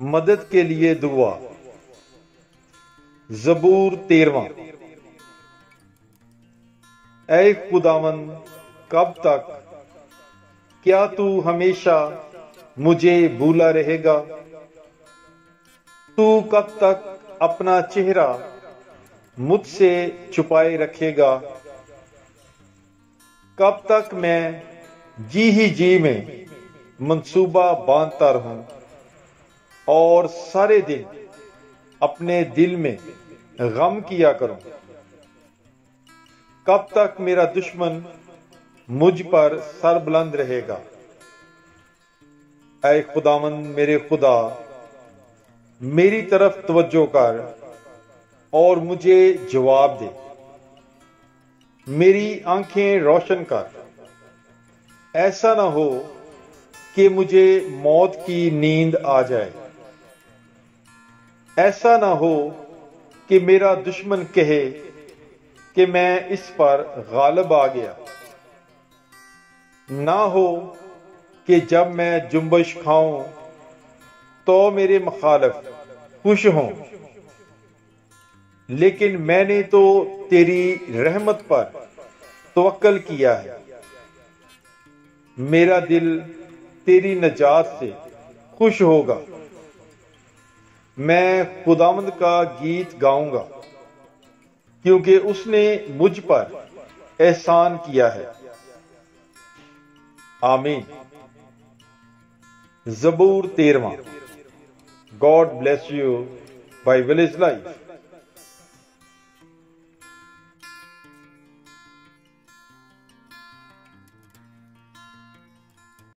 मदद के लिए दुआ। ज़बूर 13। ऐ खुदावंद, कब तक? क्या तू हमेशा मुझे भूला रहेगा? तू कब तक अपना चेहरा मुझसे छुपाए रखेगा? कब तक मैं जी ही जी में मंसूबा बांधता रहूं और सारे दिन अपने दिल में गम किया करूं? कब तक मेरा दुश्मन मुझ पर सर बुलंद रहेगा? ऐ खुदावंद मेरे खुदा, मेरी तरफ तवज्जो कर और मुझे जवाब दे। मेरी आंखें रोशन कर। ऐसा ना हो कि मुझे मौत की नींद आ जाए। ऐसा ना हो कि मेरा दुश्मन कहे कि मैं इस पर गालिब आ गया। ना हो कि जब मैं जुम्बश खाऊं तो मेरे मुखालिफ खुश हों। लेकिन मैंने तो तेरी रहमत पर तवक्कल किया है। मेरा दिल तेरी नजात से खुश होगा। मैं खुदावंद का गीत गाऊंगा, क्योंकि उसने मुझ पर एहसान किया है। आमीन। ज़बूर 13। God bless you by village life.